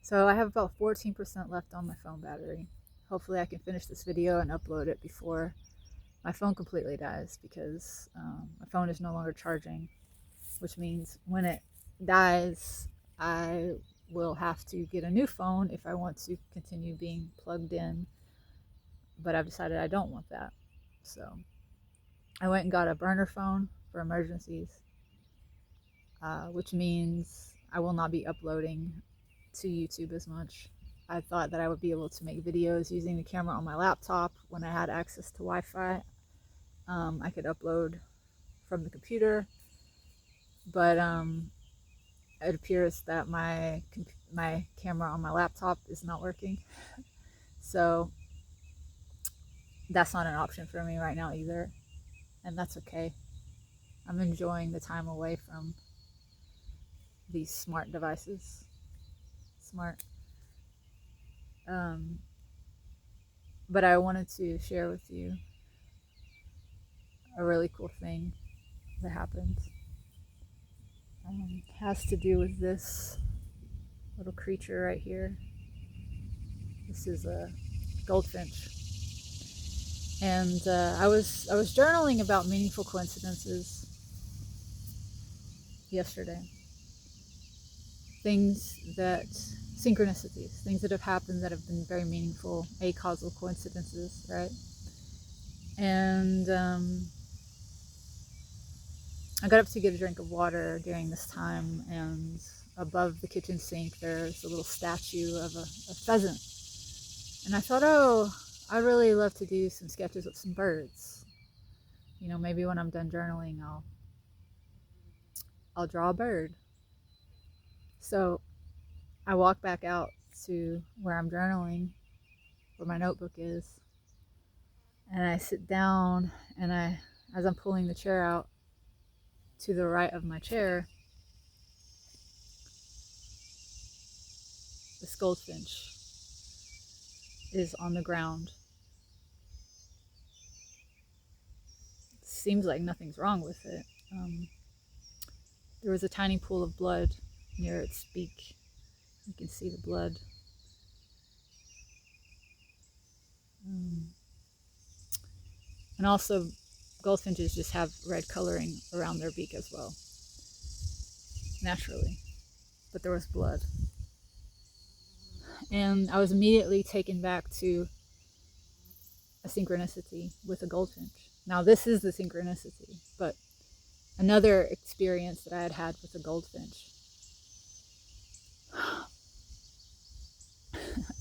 So I have about 14% left on my phone battery. Hopefully I can finish this video and upload it before my phone completely dies, because my phone is no longer charging, which means when it dies, I will have to get a new phone if I want to continue being plugged in. But I've decided I don't want that. So I went and got a burner phone for emergencies, which means I will not be uploading to YouTube as much. I thought that I would be able to make videos using the camera on my laptop when I had access to Wi-Fi. I could upload from the computer, but it appears that my camera on my laptop is not working. So that's not an option for me right now either, and that's okay. I'm enjoying the time away from these smart devices. Smart. But I wanted to share with you a really cool thing that happened. Has to do with this little creature right here. This is a goldfinch, and I was journaling about meaningful coincidences yesterday. Synchronicities, things that have happened that have been very meaningful, acausal coincidences, right? And I got up to get a drink of water during this time, and above the kitchen sink there's a little statue of a pheasant. And I thought, oh, I'd really love to do some sketches of some birds. You know, maybe when I'm done journaling, I'll draw a bird. So I walk back out to where I'm journaling, where my notebook is, and I sit down, and as I'm pulling the chair out, to the right of my chair, this goldfinch is on the ground. It seems like nothing's wrong with it. There was a tiny pool of blood near its beak. You can see the blood. And also, goldfinches just have red coloring around their beak as well, naturally. But there was blood. And I was immediately taken back to a synchronicity with a goldfinch. Now, this is the synchronicity, but another experience that I had had with a goldfinch.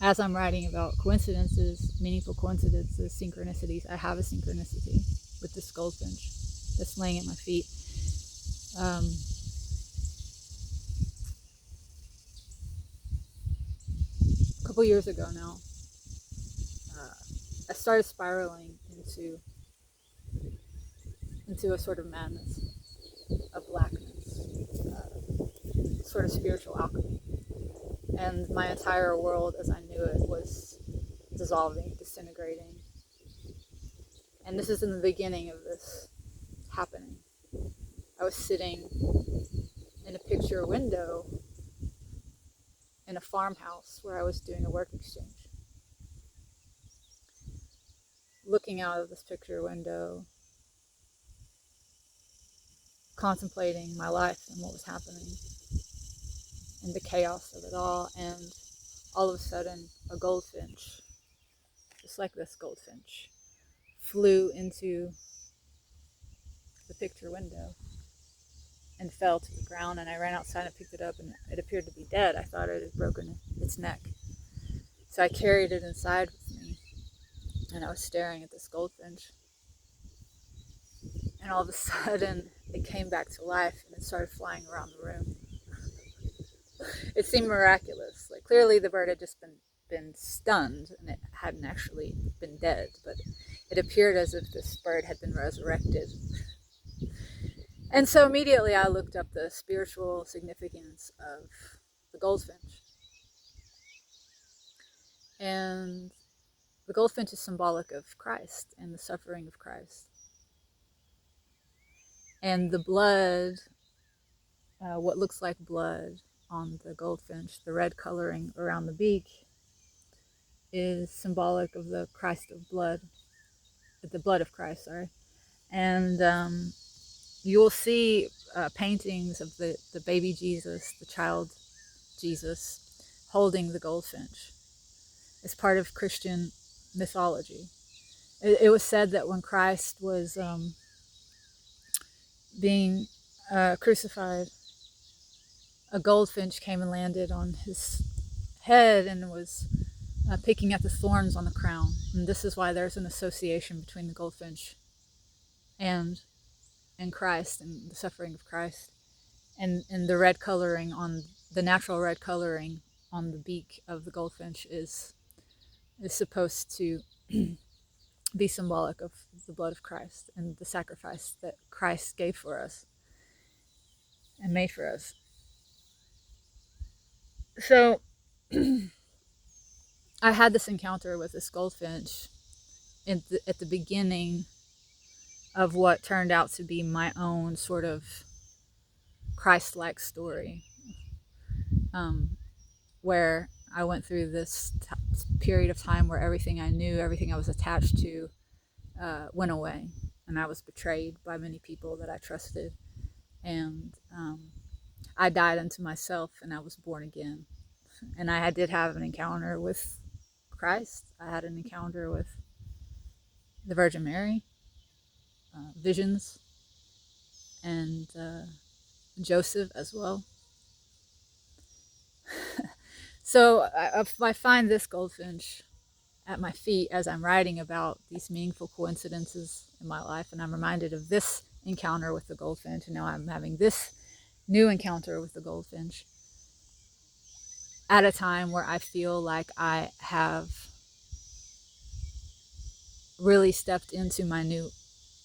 As I'm writing about coincidences, meaningful coincidences, synchronicities, I have a synchronicity with this goldfinch that's laying at my feet. A couple years ago now, I started spiraling into a sort of madness, a blackness, sort of spiritual alchemy. And my entire world as I knew it was dissolving, disintegrating. And this is in the beginning of this happening. I was sitting in a picture window in a farmhouse where I was doing a work exchange. Looking out of this picture window, contemplating my life and what was happening and the chaos of it all, and all of a sudden a goldfinch, just like this goldfinch, flew into the picture window and fell to the ground, and I ran outside and picked it up, and it appeared to be dead. I thought it had broken its neck. So I carried it inside with me, and I was staring at this goldfinch, and all of a sudden it came back to life and it started flying around the room. It seemed miraculous. Like, clearly the bird had just been stunned and it hadn't actually been dead, but it appeared as if this bird had been resurrected. And so immediately I looked up the spiritual significance of the goldfinch. And the goldfinch is symbolic of Christ and the suffering of Christ. And the blood, what looks like blood, on the goldfinch, the red coloring around the beak, is symbolic of the blood of Christ, sorry. And you will see paintings of the baby Jesus, the child Jesus, holding the goldfinch. It's part of Christian mythology. It was said that when Christ was being crucified, a goldfinch came and landed on his head and was picking at the thorns on the crown. And this is why there's an association between the goldfinch and Christ and the suffering of Christ. And the red coloring on the natural red coloring on the beak of the goldfinch is supposed to be symbolic of the blood of Christ and the sacrifice that Christ gave for us and made for us. So I had this encounter with this goldfinch at the beginning of what turned out to be my own sort of Christ-like story, where I went through this period of time where everything I knew, everything I was attached to, went away, and I was betrayed by many people that I trusted, and I died unto myself, and I was born again. And I did have an encounter with Christ. I had an encounter with the Virgin Mary, visions, and Joseph as well. So I find this goldfinch at my feet as I'm writing about these meaningful coincidences in my life, and I'm reminded of this encounter with the goldfinch, and now I'm having this new encounter with the goldfinch at a time where I feel like I have really stepped into my new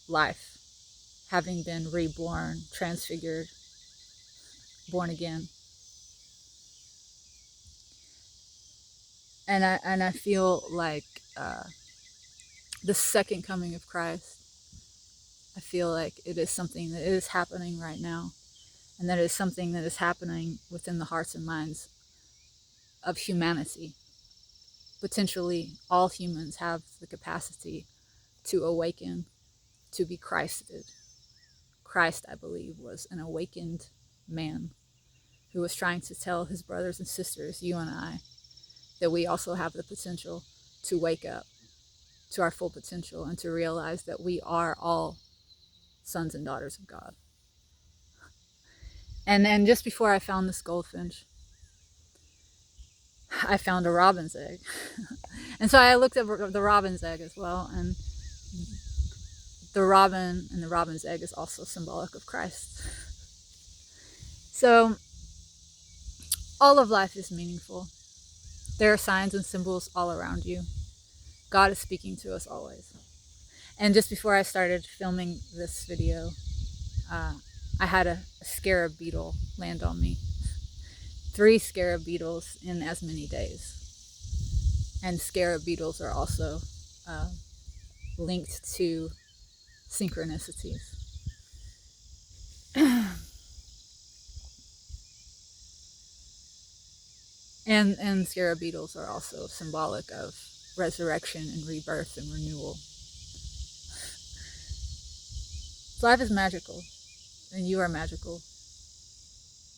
life, having been reborn, transfigured, born again. And I feel like the second coming of Christ, I feel like it is something that is happening right now, and that is something that is happening within the hearts and minds of humanity. Potentially, all humans have the capacity to awaken, to be Christed. Christ, I believe, was an awakened man who was trying to tell his brothers and sisters, you and I, that we also have the potential to wake up to our full potential and to realize that we are all sons and daughters of God. And just before I found this goldfinch, I found a robin's egg. And so I looked at the robin's egg as well, and the robin and the robin's egg is also symbolic of Christ. So all of life is meaningful. There are signs and symbols all around you. God is speaking to us always. And just before I started filming this video, I had a scarab beetle land on me. 3 scarab beetles in as many days. And scarab beetles are also linked to synchronicities. And scarab beetles are also symbolic of resurrection and rebirth and renewal. Life is magical, and you are magical.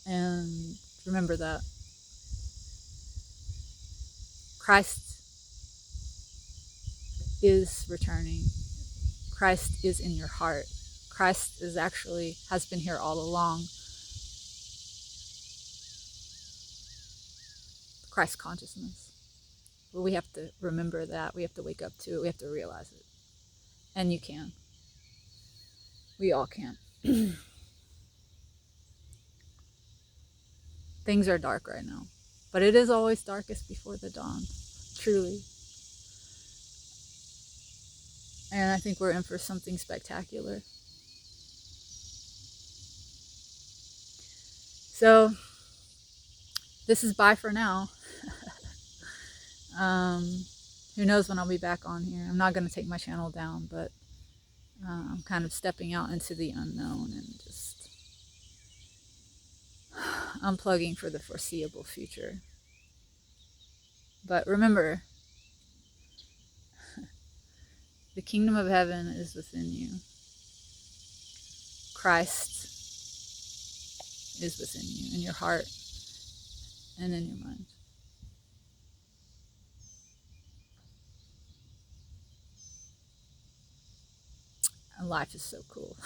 And remember that. Christ is returning. Christ is in your heart. Christ has been here all along. Christ consciousness. But we have to remember that. We have to wake up to it. We have to realize it. And you can. We all can. Things are dark right now. But it is always darkest before the dawn. Truly. And I think we're in for something spectacular. So, this is bye for now. Who knows when I'll be back on here. I'm not going to take my channel down, but I'm kind of stepping out into the unknown and just unplugging for the foreseeable future. But remember, the kingdom of heaven is within you. Christ is within you, in your heart and in your mind. And life is so cool.